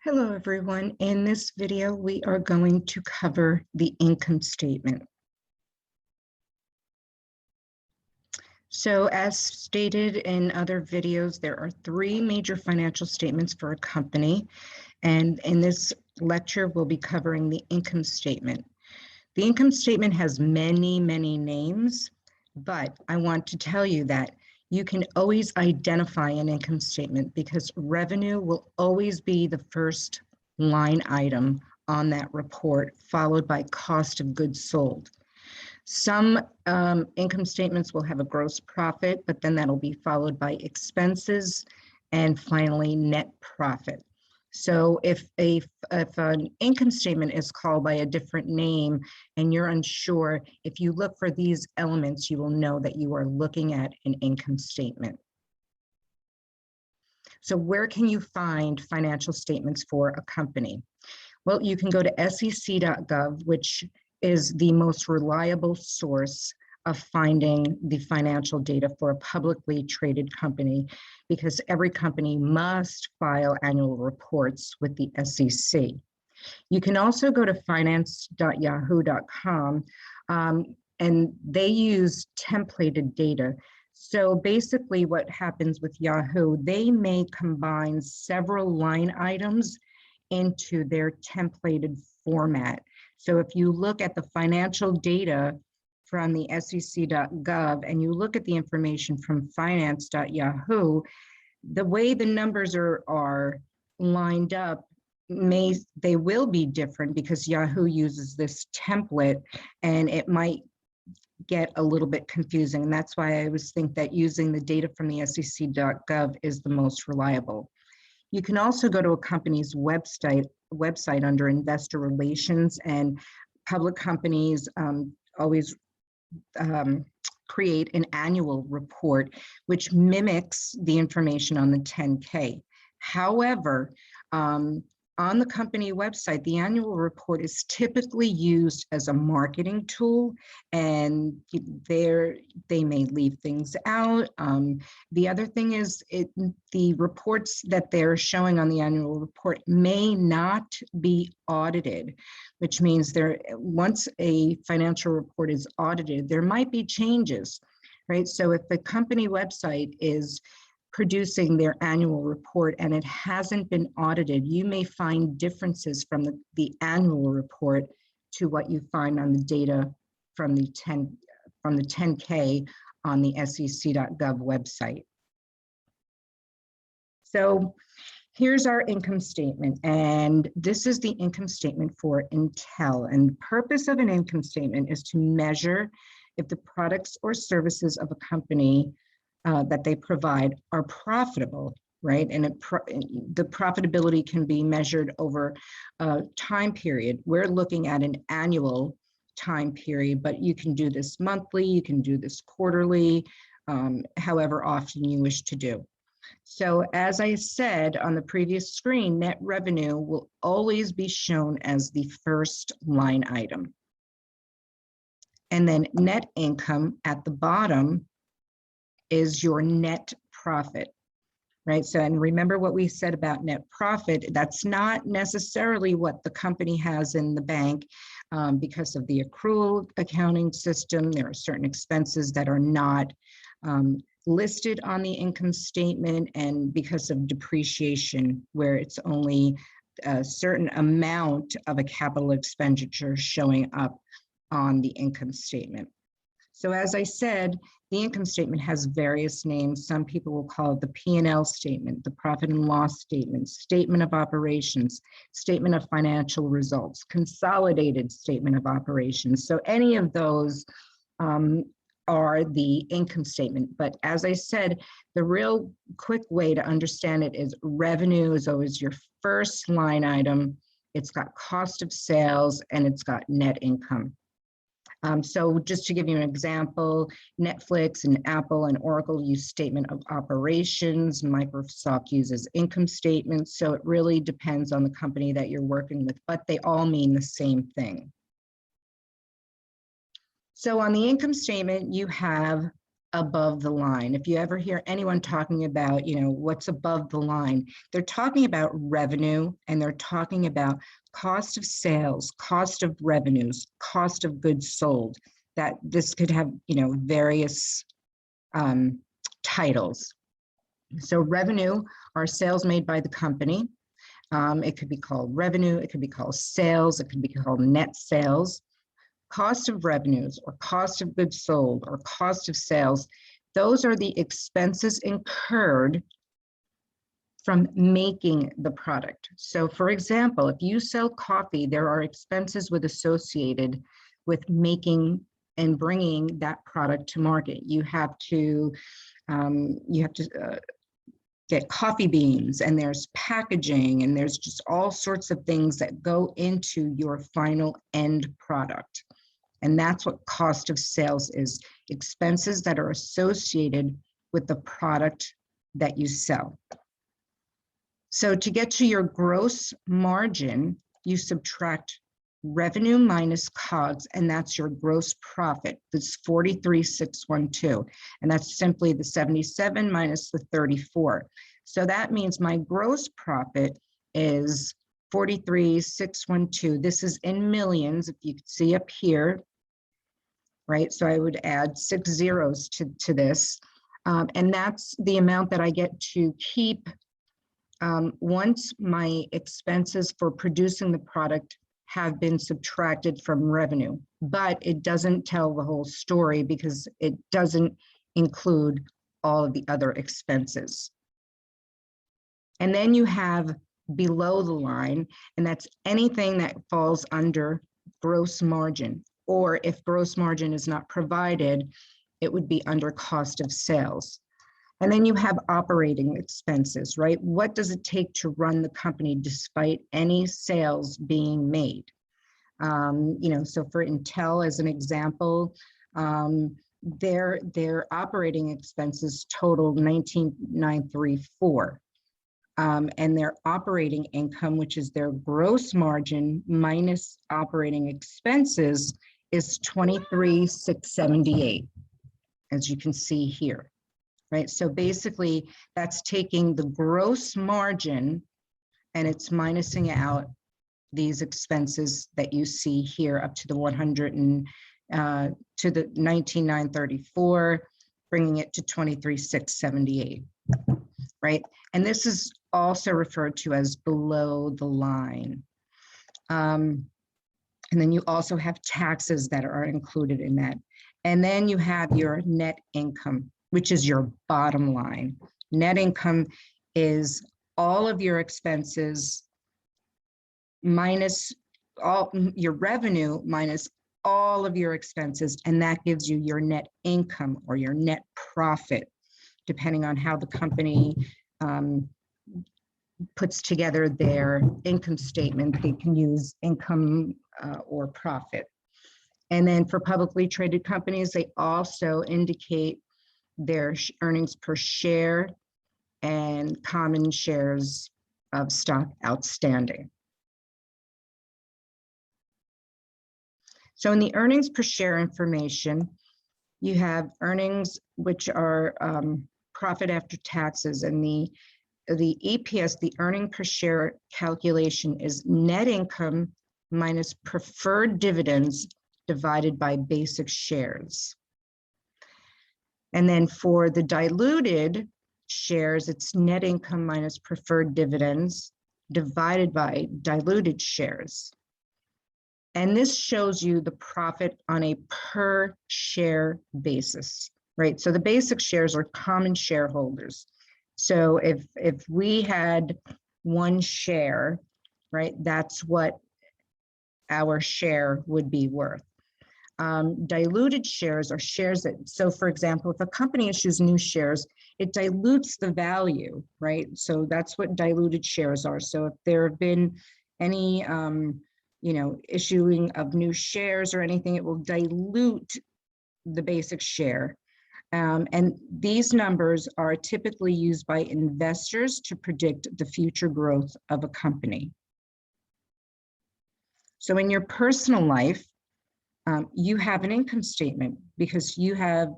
Hello, everyone. In this video, we are going to cover the income statement. So as stated in other videos, there are three major financial statements for a company. And in this lecture, we'll be covering the income statement. The income statement has many, many names, but I want to tell you that you can always identify an income statement because revenue will always be the first line item on that report, followed by cost of goods sold. Some income statements will have a gross profit, but then that'll be followed by expenses and finally net profit. So if an income statement is called by a different name and you're unsure, if you look for these elements, you will know that you are looking at an income statement. So where can you find financial statements for a company? Well, you can go to sec.gov, which is the most reliable source of finding the financial data for a publicly traded company, because every company must file annual reports with the SEC. You can also go to finance.yahoo.com, and they use templated data. So basically what happens with Yahoo, they may combine several line items into their templated format. So if you look at the financial data from the sec.gov and you look at the information from finance.yahoo, the way the numbers are lined up they will be different because Yahoo uses this template and it might get a little bit confusing. And that's why I always think that using the data from the sec.gov is the most reliable. You can also go to a company's website under investor relations, and public companies always create an annual report, which mimics the information on the 10K. However, on the company website, the annual report is typically used as a marketing tool, and they may leave things out. The other thing is the reports that they're showing on the annual report may not be audited, which means once a financial report is audited, there might be changes, right? So if the company website is producing their annual report and it hasn't been audited, you may find differences from the annual report to what you find on the data from the 10K on the sec.gov website. So here's our income statement, and this is the income statement for Intel. And the purpose of an income statement is to measure if the products or services of a company that they provide are profitable, right? And the profitability can be measured over a time period. We're looking at an annual time period, but you can do this monthly, you can do this quarterly, however often you wish to do. So as I said on the previous screen, net revenue will always be shown as the first line item. And then net income at the bottom is your net profit, right? So, and remember what we said about net profit, that's not necessarily what the company has in the bank because of the accrual accounting system. There are certain expenses that are not listed on the income statement, and because of depreciation, where it's only a certain amount of a capital expenditure showing up on the income statement. So as I said, the income statement has various names. Some people will call it the P&L statement, the profit and loss statement, statement of operations, statement of financial results, consolidated statement of operations. So any of those are the income statement. But as I said, the real quick way to understand it is revenue is always your first line item. It's got cost of sales and it's got net income. So just to give you an example, Netflix and Apple and Oracle use statement of operations. Microsoft uses income statements. So it really depends on the company that you're working with, but they all mean the same thing. So on the income statement, you have above the line. If you ever hear anyone talking about, what's above the line, they're talking about revenue, and they're talking about cost of sales, cost of revenues, cost of goods sold, that this could have, various titles. So revenue are sales made by the company. It could be called revenue, it could be called sales, it could be called net sales. Cost of revenues or cost of goods sold or cost of sales, those are the expenses incurred from making the product. So for example, if you sell coffee, there are expenses associated with making and bringing that product to market. You have to get coffee beans, and there's packaging, and there's just all sorts of things that go into your final end product. And that's what cost of sales is, expenses that are associated with the product that you sell. So to get to your gross margin, you subtract revenue minus COGS, and that's your gross profit. That's 43,612, and that's simply the 77 minus the 34. So that means my gross profit is 43,612. This is in millions, if you can see up here, right? So I would add 6 zeros to this, and that's the amount that I get to keep once my expenses for producing the product have been subtracted from revenue. But it doesn't tell the whole story because it doesn't include all of the other expenses. And then you have below the line, and that's anything that falls under gross margin, or if gross margin is not provided, it would be under cost of sales. And then you have operating expenses, right? What does it take to run the company despite any sales being made? So for Intel, as an example, their operating expenses totaled 19,934. And their operating income, which is their gross margin minus operating expenses, is 23,678, as you can see here. Right, so basically that's taking the gross margin and it's minusing out these expenses that you see here up to the 100 and to the 19,934, bringing it to 23,678, right? And this is also referred to as below the line. And then you also have taxes that are included in that. And then you have your net income, which is your bottom line. Net income is all of your expenses minus all your revenue minus all of your expenses, and that gives you your net income or your net profit, depending on how the company puts together their income statement. They can use income or profit. And then for publicly traded companies, they also indicate their earnings per share and common shares of stock outstanding. So in the earnings per share information, you have earnings, which are profit after taxes, and the EPS, the earning per share calculation, is net income minus preferred dividends divided by basic shares. And then for the diluted shares, it's net income minus preferred dividends divided by diluted shares. And this shows you the profit on a per share basis, right? So the basic shares are common shareholders. So if we had 1 share, right, that's what our share would be worth. Diluted shares are shares that, so for example, if a company issues new shares, it dilutes the value, right? So that's what diluted shares are. So if there have been any, issuing of new shares or anything, it will dilute the basic share. And these numbers are typically used by investors to predict the future growth of a company. So in your personal life, you have an income statement because you have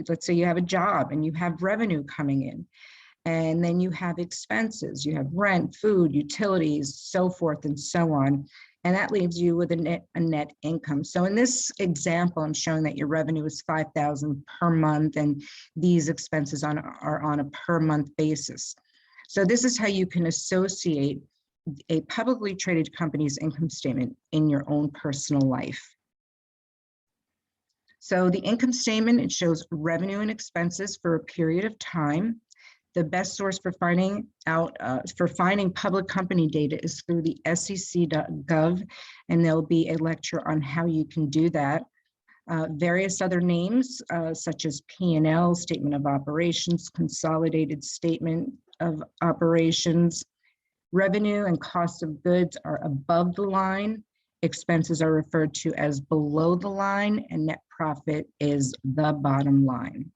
let's say you have a job and you have revenue coming in, and then you have expenses, you have rent, food, utilities, so forth and so on. And that leaves you with a net income. So in this example, I'm showing that your revenue is $5,000 per month, and these expenses are on a per month basis. So this is how you can associate a publicly traded company's income statement in your own personal life. So the income statement, it shows revenue and expenses for a period of time. The best source for finding public company data is through the sec.gov, and there'll be a lecture on how you can do that. Various other names, such as P&L, Statement of Operations, Consolidated Statement of Operations. Revenue and cost of goods are above the line. Expenses are referred to as below the line, and net profit is the bottom line.